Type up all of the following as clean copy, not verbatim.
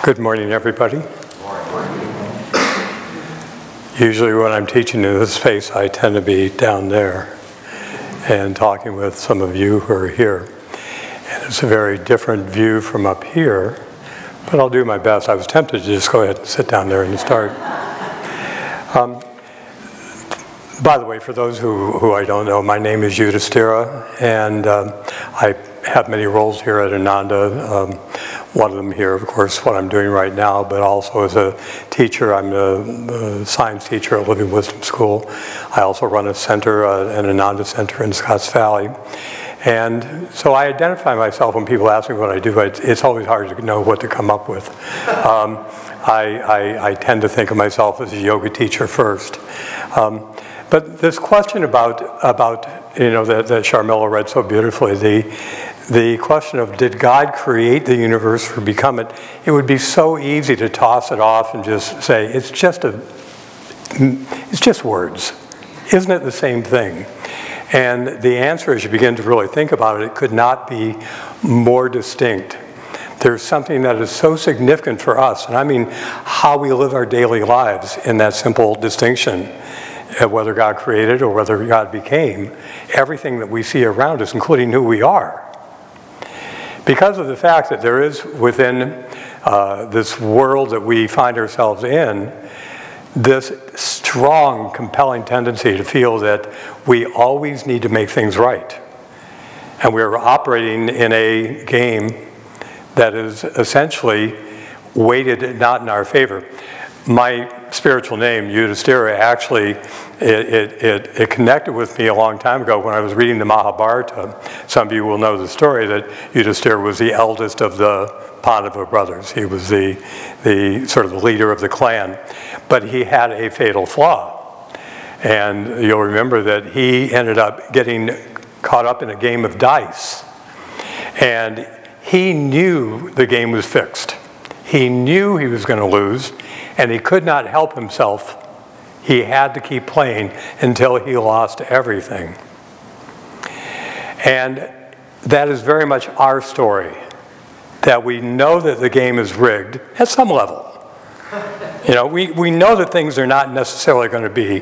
Good morning, everybody. Usually when I'm teaching in this space, I tend to be down there and talking with some of you who are here. And it's a very different view from up here, but I'll do my best. I was tempted to just go ahead and sit down there and start. By the way, for those who I don't know, my name is Yudhishthira, and I have many roles here at Ananda. One of them here, of course, what I'm doing right now, but also as a teacher. I'm a science teacher at Living Wisdom School. I also run a center, an Ananda Center in Scotts Valley. And so I identify myself when people ask me what I do. It's always hard to know what to come up with. I tend to think of myself as a yoga teacher first. But this question about that Sharmila read so beautifully, the question of did God create the universe or become it? It would be so easy to toss it off and just say it's just words. Isn't it the same thing? And the answer, as you begin to really think about it could not be more distinct. There's something that is so significant for us, and I mean how we live our daily lives in that simple distinction. Whether God created or whether God became, everything that we see around us, including who we are. Because of the fact that there is within this world that we find ourselves in, this strong, compelling tendency to feel that we always need to make things right. And we're operating in a game that is essentially weighted not in our favor. My spiritual name, Yudhishthira, actually, it connected with me a long time ago when I was reading the Mahabharata. Some of you will know the story that Yudhishthira was the eldest of the Pandava brothers. He was the sort of the leader of the clan. But he had a fatal flaw. And you'll remember that he ended up getting caught up in a game of dice. And he knew the game was fixed. He knew he was going to lose. And he could not help himself. He had to keep playing until he lost everything. And that is very much our story, that we know that the game is rigged at some level. We know that things are not necessarily going to be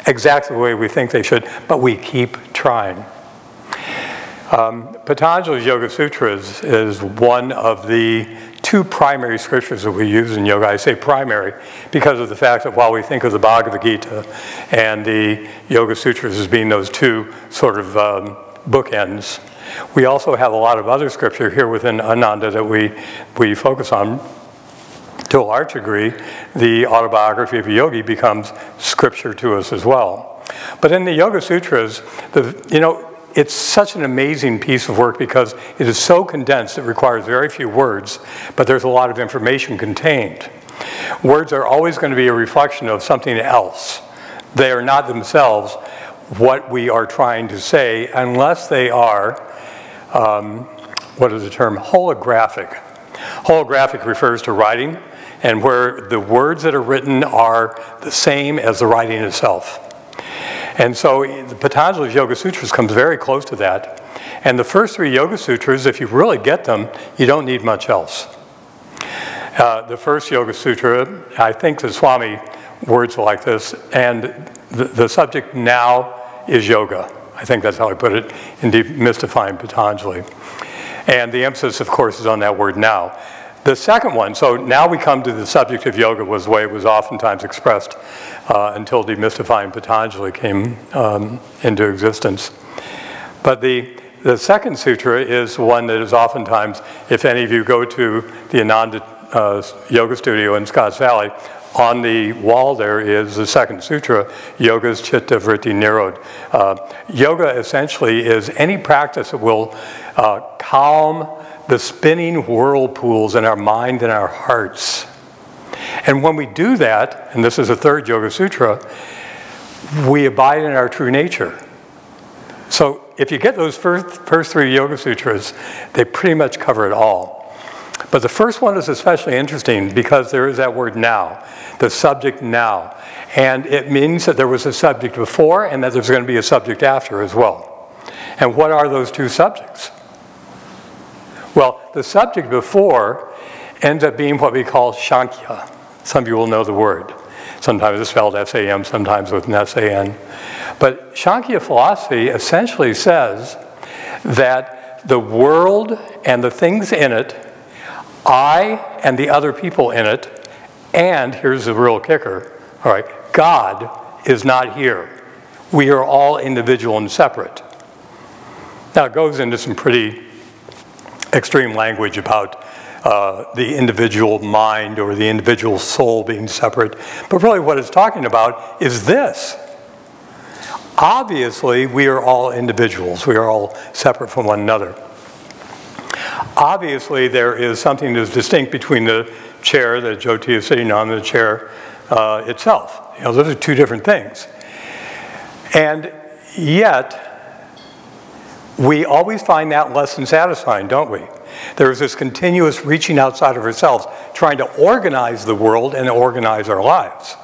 exactly the way we think they should, but we keep trying. Patanjali's Yoga Sutras is one of the two primary scriptures that we use in yoga. I say primary because of the fact that while we think of the Bhagavad Gita and the Yoga Sutras as being those two sort of bookends, we also have a lot of other scripture here within Ananda that we focus on. To a large degree, the autobiography of a yogi becomes scripture to us as well. But in the Yoga Sutras, it's such an amazing piece of work because it is so condensed, it requires very few words, but there's a lot of information contained. Words are always going to be a reflection of something else. They are not themselves what we are trying to say unless they are, what is the term, holographic. Holographic refers to writing, and where the words that are written are the same as the writing itself. And so the Patanjali's Yoga Sutras comes very close to that. And the first three Yoga Sutras, if you really get them, you don't need much else. The first Yoga Sutra, I think the Swami words like this, and the subject now is yoga. I think that's how I put it in Demystifying Patanjali. And the emphasis, of course, is on that word now. The second one, so now we come to the subject of yoga, was the way it was oftentimes expressed until Demystifying Patanjali came into existence. But the second sutra is one that is oftentimes, if any of you go to the Ananda Yoga Studio in Scotts Valley, on the wall there is the second sutra, Yoga's Chitta Vritti Nirod. Yoga essentially is any practice that will calm the spinning whirlpools in our mind and our hearts. And when we do that, and this is the third Yoga Sutra, we abide in our true nature. So if you get those first three Yoga Sutras, they pretty much cover it all. But the first one is especially interesting because there is that word now, the subject now. And it means that there was a subject before and that there's going to be a subject after as well. And what are those two subjects? Well, the subject before ends up being what we call Sankhya. Some of you will know the word. Sometimes it's spelled S-A-M, sometimes with an S-A-N. But Sankhya philosophy essentially says that the world and the things in it, I and the other people in it, and here's the real kicker, all right, God is not here. We are all individual and separate. Now it goes into some pretty extreme language about the individual mind or the individual soul being separate. But really what it's talking about is this. Obviously, we are all individuals. We are all separate from one another. Obviously, there is something that's distinct between the chair that Jyoti is sitting on and the chair itself. You know, those are two different things. And yet, we always find that less than satisfying, don't we? There's this continuous reaching outside of ourselves, trying to organize the world and organize our lives.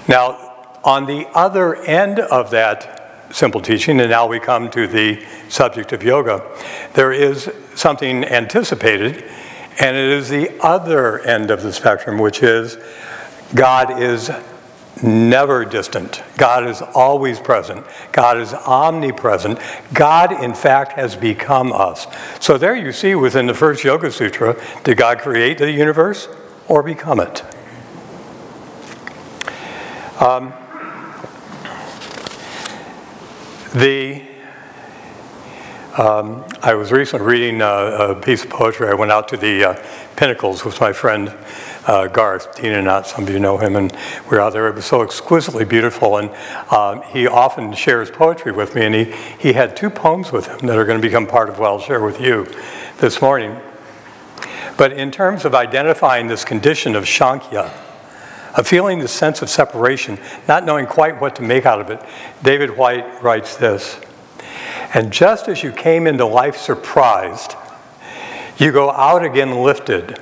Now, on the other end of that simple teaching, and now we come to the subject of yoga, there is something anticipated, and it is the other end of the spectrum, which is God is never distant. God is always present. God is omnipresent. God, in fact, has become us. So there you see within the first Yoga Sutra, did God create the universe or become it? I was recently reading a piece of poetry. I went out to the Pinnacles with my friend Garth, Tina, not some of you know him, and we were out there. It was so exquisitely beautiful, and he often shares poetry with me, and he had two poems with him that are going to become part of what I'll share with you this morning. But in terms of identifying this condition of Sankhya, of feeling the sense of separation, not knowing quite what to make out of it, David White writes this: "And just as you came into life surprised, you go out again lifted,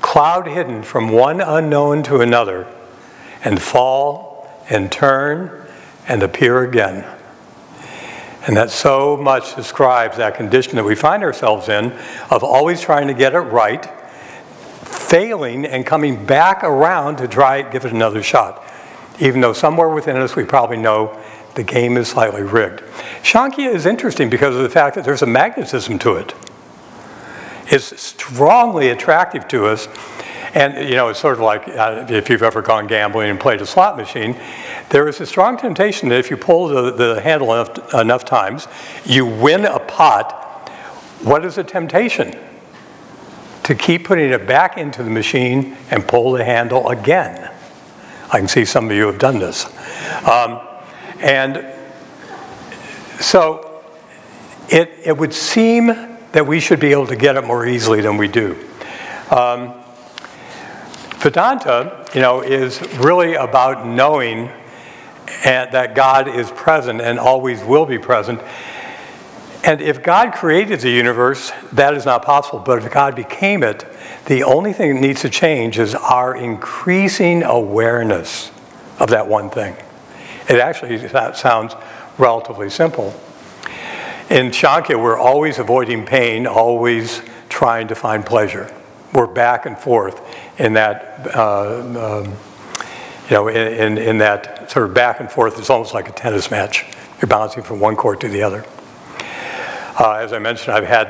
cloud hidden from one unknown to another, and fall and turn and appear again." And that so much describes that condition that we find ourselves in, of always trying to get it right, failing and coming back around to try give it another shot, even though somewhere within us we probably know the game is slightly rigged. Sankhya is interesting because of the fact that there's a magnetism to it. It's strongly attractive to us, and you know, it's sort of like if you've ever gone gambling and played a slot machine, there is a strong temptation that if you pull the handle enough times, you win a pot. What is the temptation? To keep putting it back into the machine and pull the handle again. I can see some of you have done this. And so it would seem that we should be able to get it more easily than we do. Vedanta, you know, is really about knowing that God is present and always will be present. And if God created the universe, that is not possible. But if God became it, the only thing that needs to change is our increasing awareness of that one thing. It actually, that sounds relatively simple. In Sankhya, we're always avoiding pain, always trying to find pleasure. We're back and forth in that, you know, in that sort of back and forth. It's almost like a tennis match. You're bouncing from one court to the other. As I mentioned, I've had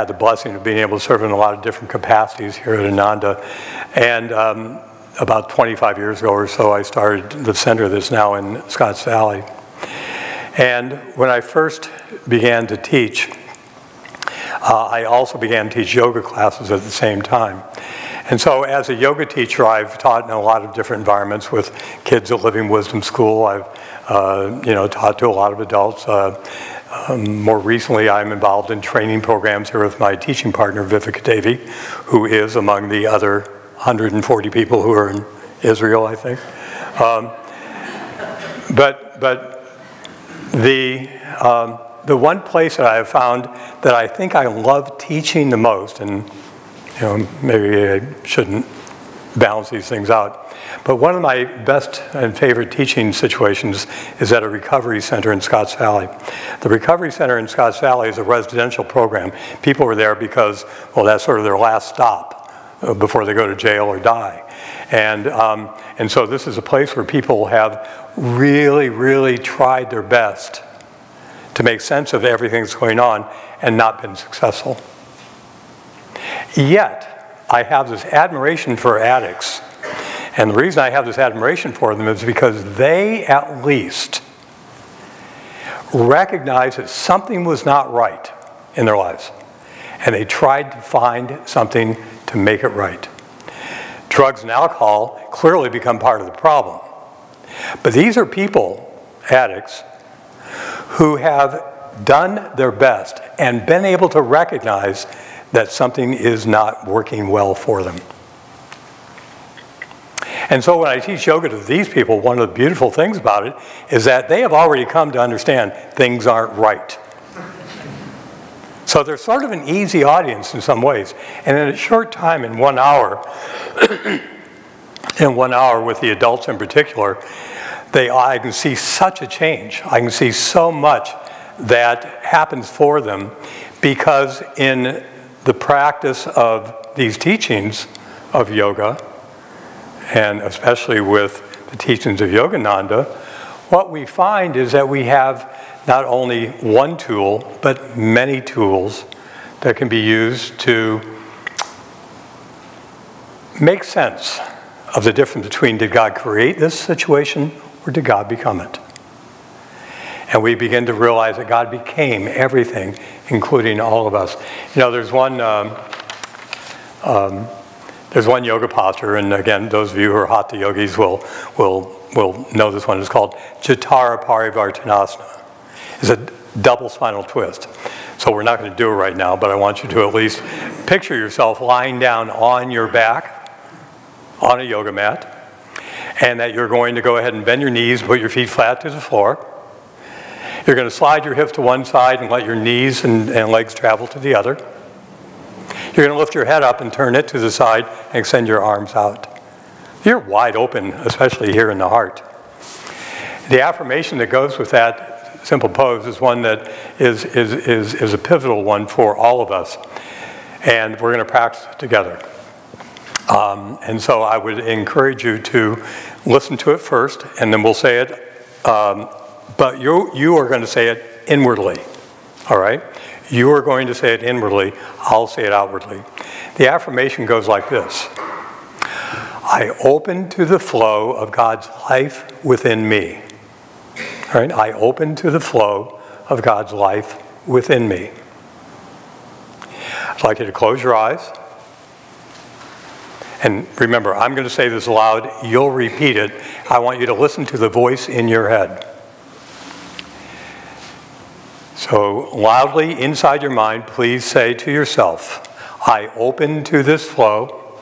the blessing of being able to serve in a lot of different capacities here at Ananda. And about 25 years ago or so, I started the center that's now in Scotts Valley. And when I first began to teach, I also began to teach yoga classes at the same time. And so as a yoga teacher, I've taught in a lot of different environments with kids at Living Wisdom School. I've you know, taught to a lot of adults. More recently, I'm involved in training programs here with my teaching partner, Viveka Devi, who is among the other 140 people who are in Israel, I think. But the one place that I have found that I think I love teaching the most, and you know, maybe I shouldn't balance these things out. But one of my best and favorite teaching situations is at a recovery center in Scotts Valley. The recovery center in Scotts Valley is a residential program. People were there because, well, that's sort of their last stop before they go to jail or die. And so this is a place where people have really, really tried their best to make sense of everything that's going on and not been successful. Yet, I have this admiration for addicts. And the reason I have this admiration for them is because they, at least, recognized that something was not right in their lives. And they tried to find something to make it right. Drugs and alcohol clearly become part of the problem. But these are people, addicts, who have done their best and been able to recognize that something is not working well for them. And so when I teach yoga to these people, one of the beautiful things about it is that they have already come to understand things aren't right. So they're sort of an easy audience in some ways. And in a short time, in 1 hour, in 1 hour with the adults in particular, I can see such a change. I can see so much that happens for them because in the practice of these teachings of yoga, and especially with the teachings of Yogananda, what we find is that we have not only one tool, but many tools that can be used to make sense of the difference between did God create this situation or did God become it? And we begin to realize that God became everything, including all of us. You know, there's one yoga posture, and again, those of you who are hatha yogis will know this one. It's called Jatara Parivartanasana. It's a double spinal twist. So we're not going to do it right now, but I want you to at least picture yourself lying down on your back on a yoga mat, and that you're going to go ahead and bend your knees, put your feet flat to the floor. You're going to slide your hips to one side and let your knees and legs travel to the other. You're going to lift your head up and turn it to the side and extend your arms out. You're wide open, especially here in the heart. The affirmation that goes with that simple pose is one that is a pivotal one for all of us. And we're going to practice it together. And so I would encourage you to listen to it first, and then we'll say it. But you are going to say it inwardly, all right? You are going to say it inwardly. I'll say it outwardly. The affirmation goes like this. I open to the flow of God's life within me. All right? I open to the flow of God's life within me. I'd like you to close your eyes. And remember, I'm going to say this aloud. You'll repeat it. I want you to listen to the voice in your head. So loudly inside your mind, please say to yourself, I open to this flow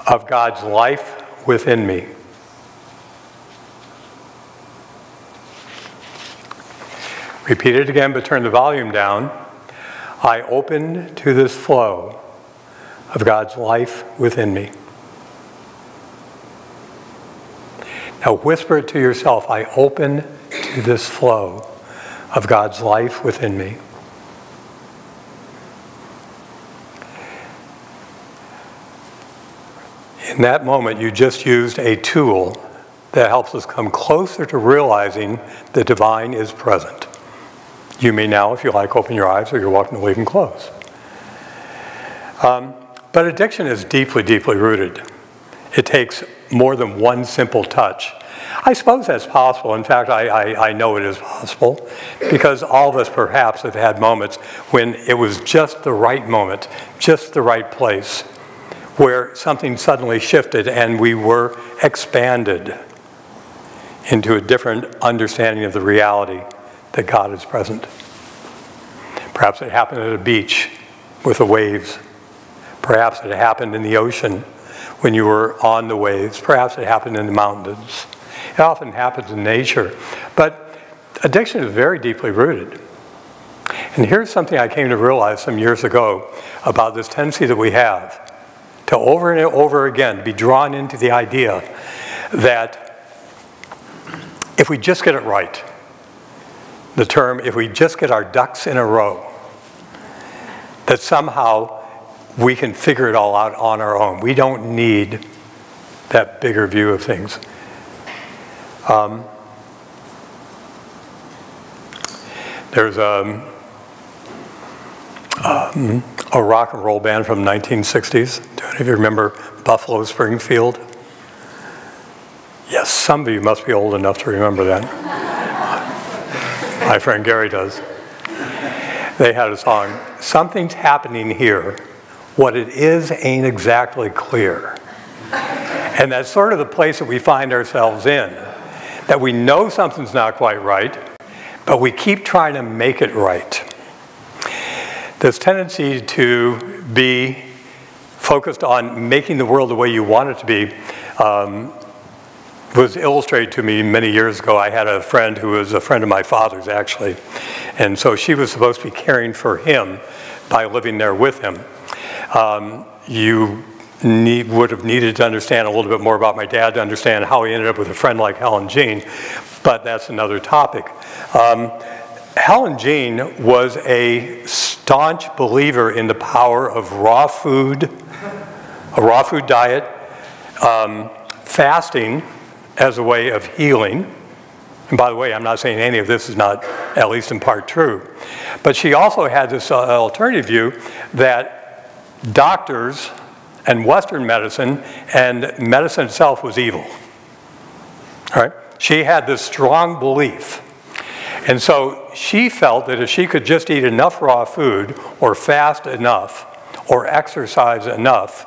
of God's life within me. Repeat it again, but turn the volume down. I open to this flow of God's life within me. Now whisper it to yourself, I open to this flow of God's life within me. In that moment, you just used a tool that helps us come closer to realizing the divine is present. You may now, if you like, open your eyes, or you're welcome to leave them closed. But addiction is deeply, deeply rooted. It takes more than one simple touch. I suppose that's possible. In fact, I know it is possible, because all of us perhaps have had moments when it was just the right moment, just the right place, where something suddenly shifted and we were expanded into a different understanding of the reality that God is present. Perhaps it happened at a beach with the waves. Perhaps it happened in the ocean when you were on the waves. Perhaps it happened in the mountains. It often happens in nature. But addiction is very deeply rooted. And here's something I came to realize some years ago about this tendency that we have to over and over again be drawn into the idea that if we just get it right, the term, if we just get our ducks in a row, that somehow we can figure it all out on our own. We don't need that bigger view of things. There's a rock and roll band from the 1960s. Do any of you remember Buffalo Springfield? Yes, some of you must be old enough to remember that. My friend Gary does. They had a song, "Something's happening here. What it is ain't exactly clear." And that's sort of the place that we find ourselves in, that we know something's not quite right, but we keep trying to make it right. This tendency to be focused on making the world the way you want it to be was illustrated to me many years ago. I had a friend who was a friend of my father's, actually, and so she was supposed to be caring for him by living there with him. You would have needed to understand a little bit more about my dad to understand how he ended up with a friend like Helen Jean, but that's another topic. Helen Jean was a staunch believer in the power of raw food, a raw food diet, fasting as a way of healing. And by the way, I'm not saying any of this is not at least in part true, but she also had this alternative view that doctors and Western medicine and medicine itself was evil. All right? She had this strong belief. And so she felt that if she could just eat enough raw food or fast enough or exercise enough,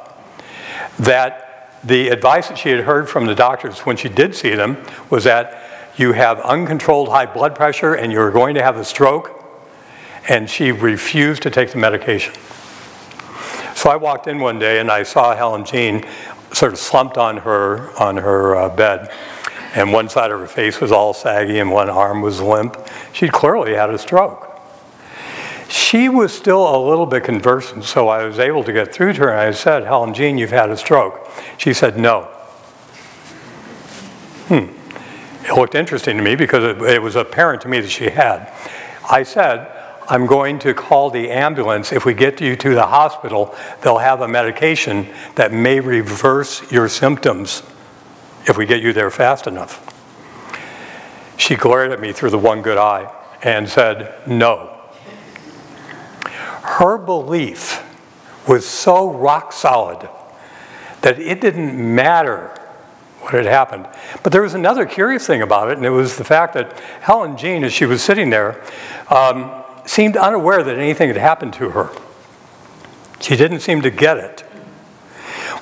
that the advice that she had heard from the doctors when she did see them was that you have uncontrolled high blood pressure and you're going to have a stroke, and she refused to take the medication. So I walked in one day and I saw Helen Jean sort of slumped on her bed, and one side of her face was all saggy and one arm was limp. She'd clearly had a stroke. She was still a little bit conversant, so I was able to get through to her, and I said, "Helen Jean, you've had a stroke." She said, "No." It looked interesting to me because it was apparent to me that she had. I said, "I'm going to call the ambulance. If we get you to the hospital, they'll have a medication that may reverse your symptoms if we get you there fast enough." She glared at me through the one good eye and said, "No." Her belief was so rock solid that it didn't matter what had happened. But there was another curious thing about it, and it was the fact that Helen Jean, as she was sitting there, seemed unaware that anything had happened to her. She didn't seem to get it.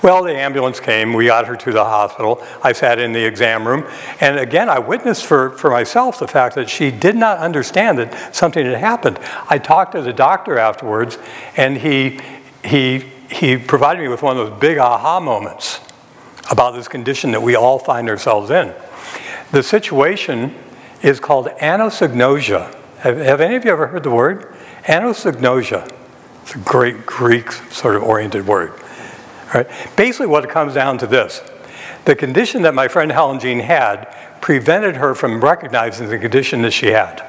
Well, the ambulance came, we got her to the hospital, I sat in the exam room, and again I witnessed for myself the fact that she did not understand that something had happened. I talked to the doctor afterwards, and he provided me with one of those big aha moments about this condition that we all find ourselves in. The situation is called anosognosia. Have any of you ever heard the word? Anosognosia. It's a great Greek sort of oriented word. All right? Basically what it comes down to this. The condition that my friend Helen Jean had prevented her from recognizing the condition that she had.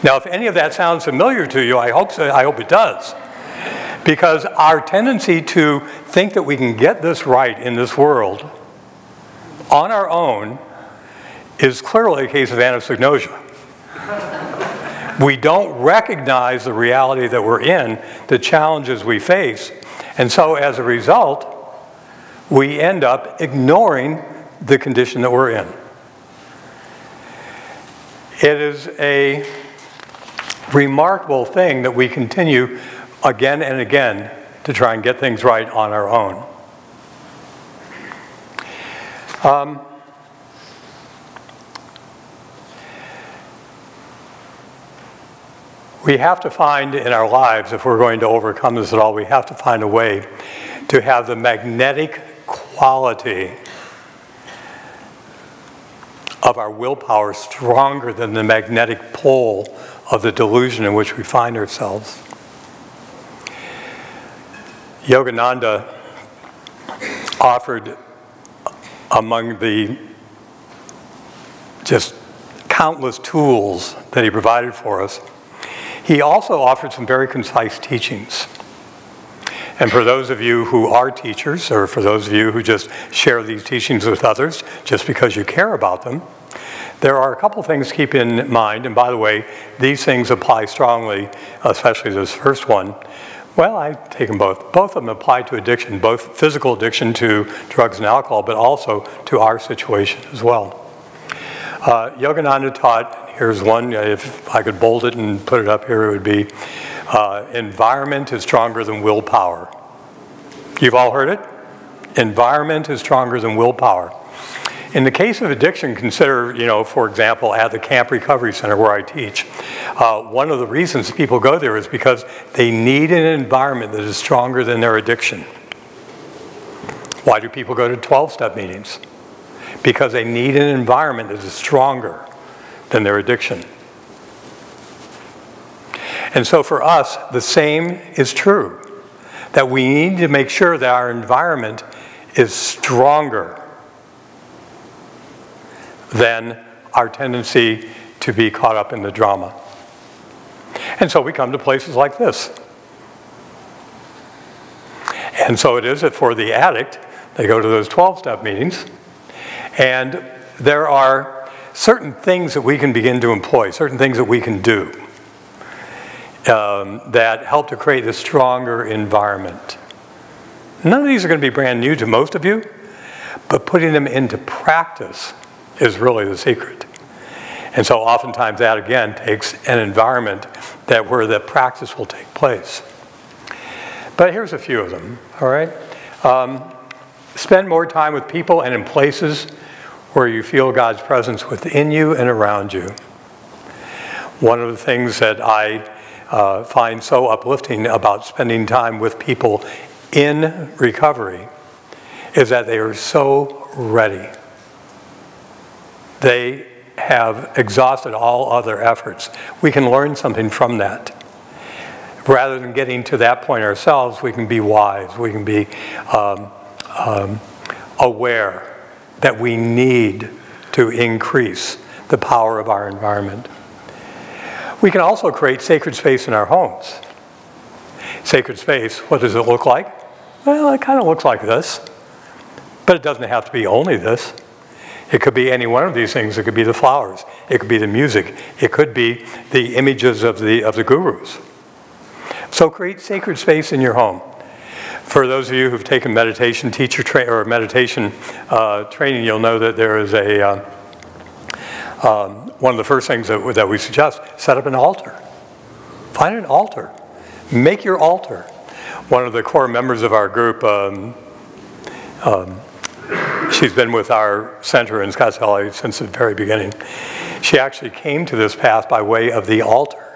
Now, if any of that sounds familiar to you, I hope so. I hope it does. Because our tendency to think that we can get this right in this world on our own is clearly a case of anosognosia. We don't recognize the reality that we're in, the challenges we face, and so as a result, we end up ignoring the condition that we're in. It is a remarkable thing that we continue again and again to try and get things right on our own. We have to find in our lives, if we're going to overcome this at all, we have to find a way to have the magnetic quality of our willpower stronger than the magnetic pole of the delusion in which we find ourselves. Yogananda offered, among the just countless tools that he provided for us, he also offered some very concise teachings. And for those of you who are teachers, or for those of you who just share these teachings with others just because you care about them, there are a couple things to keep in mind. And by the way, these things apply strongly, especially this first one. Well, I take them both. Both of them apply to addiction, both physical addiction to drugs and alcohol, but also to our situation as well. Yogananda taught, here's one, if I could bold it and put it up here, it would be, environment is stronger than willpower. You've all heard it? Environment is stronger than willpower. In the case of addiction, consider, for example, at the Camp Recovery Center where I teach, one of the reasons people go there is because they need an environment that is stronger than their addiction. Why do people go to 12-step meetings? Because they need an environment that is stronger than their addiction. And so for us, the same is true, that we need to make sure that our environment is stronger than our tendency to be caught up in the drama. And so we come to places like this. And so it is that for the addict, they go to those 12-step meetings, and there are certain things that we can begin to employ, certain things that we can do that help to create a stronger environment. None of these are going to be brand new to most of you, but putting them into practice is really the secret. And so oftentimes that, again, takes an environment where the practice will take place. But here's a few of them, all right? Spend more time with people and in places where you feel God's presence within you and around you. One of the things that I find so uplifting about spending time with people in recovery is that they are so ready. They have exhausted all other efforts. We can learn something from that. Rather than getting to that point ourselves, we can be wise. We can be aware that we need to increase the power of our environment. We can also create sacred space in our homes. Sacred space, what does it look like? Well, it kind of looks like this, but it doesn't have to be only this. It could be any one of these things. It could be the flowers. It could be the music. It could be the images of the gurus. So create sacred space in your home. For those of you who've taken meditation meditation training, you'll know that there is one of the first things that we suggest: set up an altar. Find an altar. Make your altar. One of the core members of our group, she's been with our center in Scottsdale since the very beginning. She actually came to this path by way of the altar.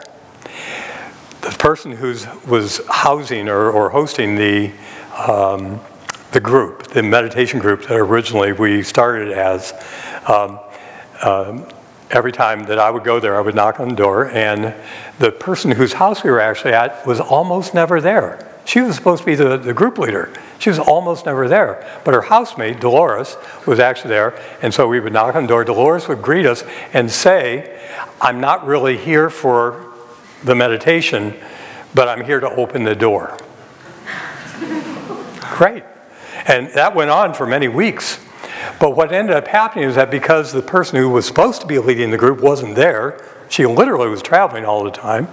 The person who was housing or hosting the group, the meditation group that originally we started as, every time that I would go there, I would knock on the door, and the person whose house we were actually at was almost never there. She was supposed to be the group leader. She was almost never there. But her housemate, Dolores, was actually there, and so we would knock on the door. Dolores would greet us and say, "I'm not really here for the meditation, but I'm here to open the door." Great. And that went on for many weeks. But what ended up happening is that because the person who was supposed to be leading the group wasn't there, she literally was traveling all the time,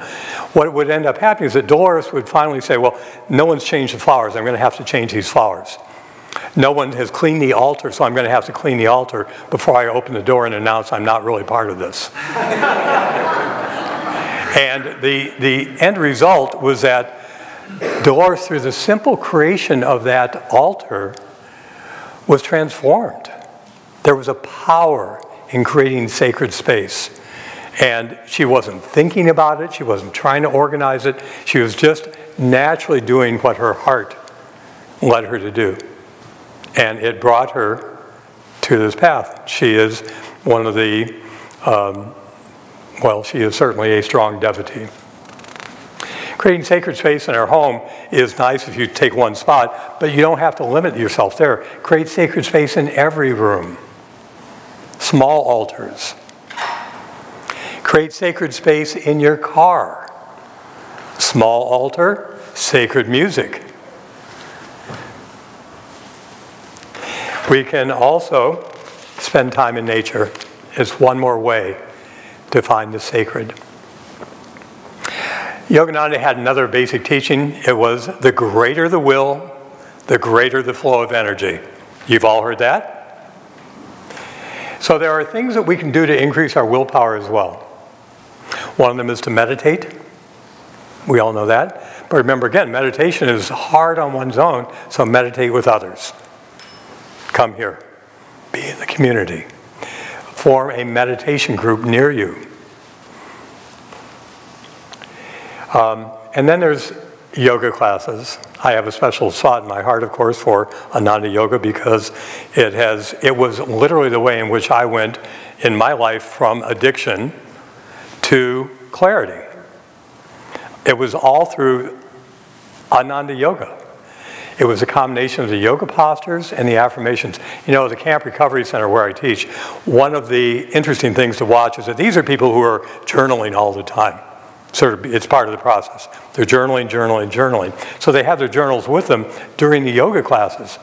what would end up happening is that Dolores would finally say, "Well, no one's changed the flowers. I'm going to have to change these flowers. No one has cleaned the altar, so I'm going to have to clean the altar before I open the door and announce I'm not really part of this." And the end result was that Dolores, through the simple creation of that altar, was transformed. There was a power in creating sacred space. And she wasn't thinking about it. She wasn't trying to organize it. She was just naturally doing what her heart led her to do. And it brought her to this path. She is one of the, she is certainly a strong devotee. Creating sacred space in our home is nice if you take one spot, but you don't have to limit yourself there. Create sacred space in every room. Small altars. Create sacred space in your car. Small altar, sacred music. We can also spend time in nature. It's one more way to find the sacred. Yogananda had another basic teaching. It was the greater the will, the greater the flow of energy. You've all heard that? So there are things that we can do to increase our willpower as well. One of them is to meditate. We all know that. But remember again, meditation is hard on one's own, so meditate with others. Come here. Be in the community. Form a meditation group near you. And then there's yoga classes. I have a special spot in my heart, of course, for Ananda Yoga because it was literally the way in which I went in my life from addiction to clarity. It was all through Ananda Yoga. It was a combination of the yoga postures and the affirmations. You know, the Camp Recovery Center where I teach, one of the interesting things to watch is that these are people who are journaling all the time. It's part of the process. They're journaling, journaling, journaling. So they have their journals with them during the yoga classes.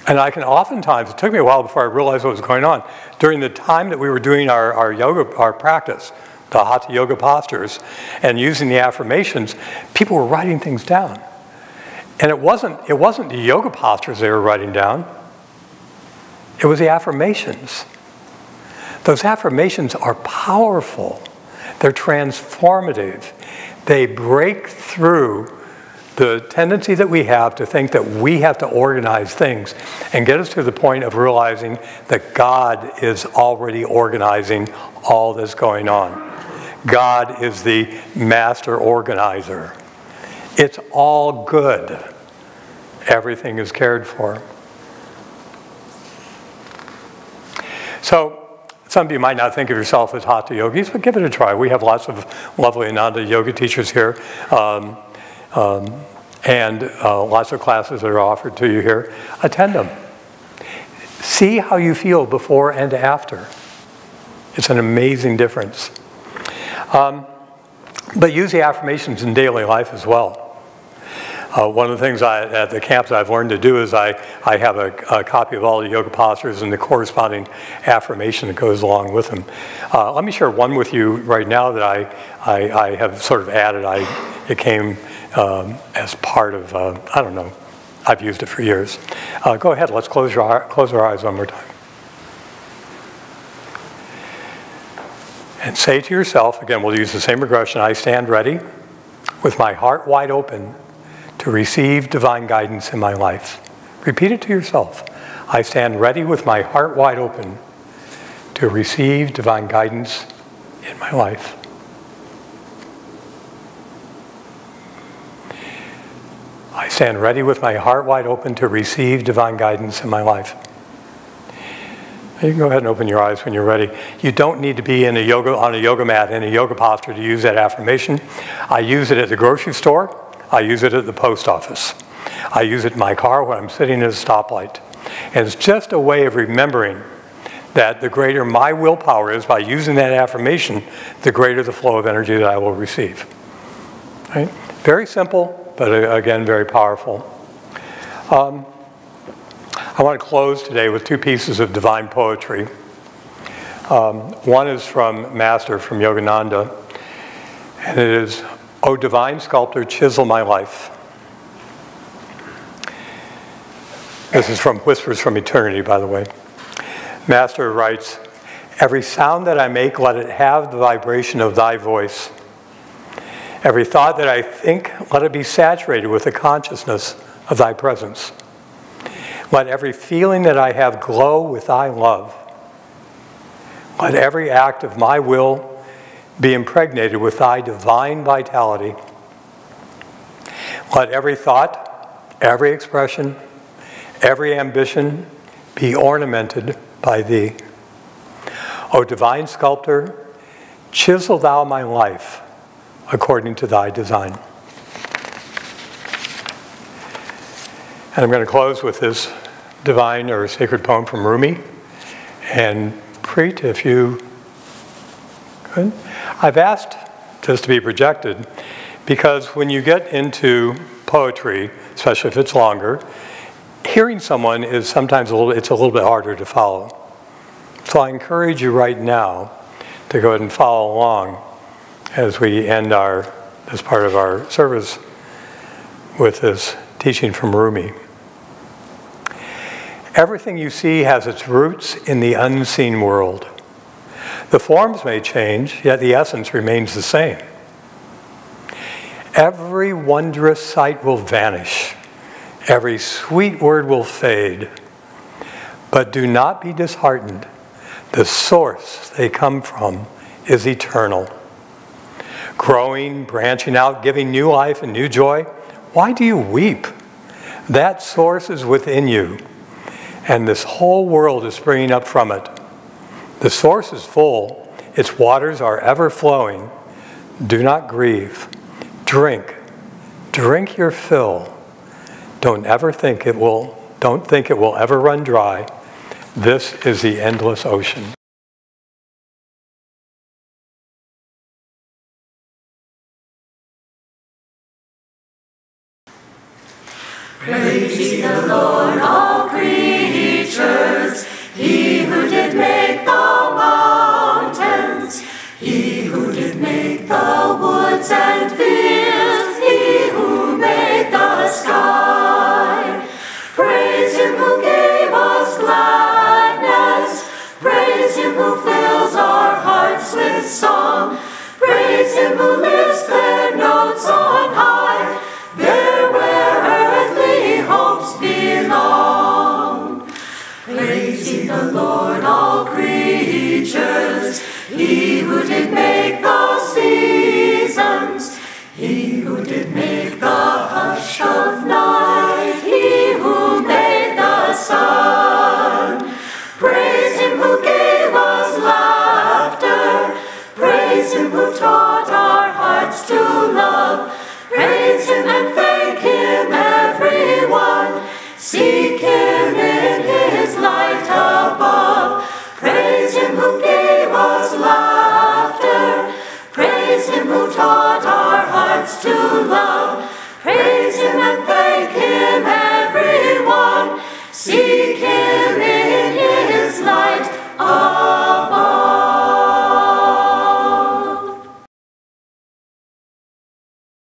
And I can oftentimes, it took me a while before I realized what was going on. During the time that we were doing our practice, the Hatha Yoga postures, and using the affirmations, people were writing things down. And it wasn't the yoga postures they were writing down. It was the affirmations. Those affirmations are powerful. They're transformative. They break through the tendency that we have to think that we have to organize things and get us to the point of realizing that God is already organizing all that's going on. God is the master organizer. It's all good. Everything is cared for. So, some of you might not think of yourself as Hatha yogis, but give it a try. We have lots of lovely Ananda yoga teachers here, and lots of classes that are offered to you here. Attend them. See how you feel before and after. It's an amazing difference. But use the affirmations in daily life as well. One of the things at the camps I've learned to do is I have a copy of all the yoga postures and the corresponding affirmation that goes along with them. Let me share one with you right now that I have sort of added. It came as part of, I don't know, I've used it for years. Go ahead, let's close our eyes one more time. And say to yourself, again, we'll use the same regression, I stand ready with my heart wide open to receive divine guidance in my life. Repeat it to yourself. I stand ready with my heart wide open to receive divine guidance in my life. I stand ready with my heart wide open to receive divine guidance in my life. You can go ahead and open your eyes when you're ready. You don't need to be on a yoga mat in a yoga posture to use that affirmation. I use it at the grocery store. I use it at the post office. I use it in my car when I'm sitting at a stoplight. And it's just a way of remembering that the greater my willpower is by using that affirmation, the greater the flow of energy that I will receive. Right? Very simple, but again, very powerful. I want to close today with two pieces of divine poetry. One is from Master, from Yogananda, and it is, "O divine sculptor, chisel my life." This is from Whispers from Eternity, by the way. Master writes, "Every sound that I make, let it have the vibration of thy voice. Every thought that I think, let it be saturated with the consciousness of thy presence. Let every feeling that I have glow with thy love. Let every act of my will be impregnated with thy divine vitality. Let every thought, every expression, every ambition be ornamented by thee. O divine sculptor, chisel thou my life according to thy design." And I'm going to close with this divine or sacred poem from Rumi. And Preet, if you could. I've asked this to be projected because when you get into poetry, especially if it's longer, hearing someone is sometimes a little bit harder to follow. So I encourage you right now to go ahead and follow along as we end this part of our service with this teaching from Rumi. Everything you see has its roots in the unseen world. The forms may change, yet the essence remains the same. Every wondrous sight will vanish. Every sweet word will fade. But do not be disheartened. The source they come from is eternal. Growing, branching out, giving new life and new joy. Why do you weep? That source is within you, and this whole world is springing up from it. The source is full. Its waters are ever flowing. Do not grieve. Drink. Drink your fill. Don't think it will ever run dry. This is the endless ocean. Praise ye the Lord, all creatures, He who did make the mountains, He who did make the woods and fields, He who made the sky. Praise Him who gave us gladness, praise Him who fills our hearts with song, praise Him who lifts their notes on high, there where earthly hopes belong. Praise ye the Lord, all creatures, He who did make the seasons, He who did make the hush of night, He who made the sun. Praise Him who gave us laughter, praise Him who taught our hearts to love, praise Him and thank Him, everyone. Seek Him in His light above. Praise Him who gave us laughter. Praise Him who taught our hearts to love. Praise Him and thank Him, everyone. Seek Him in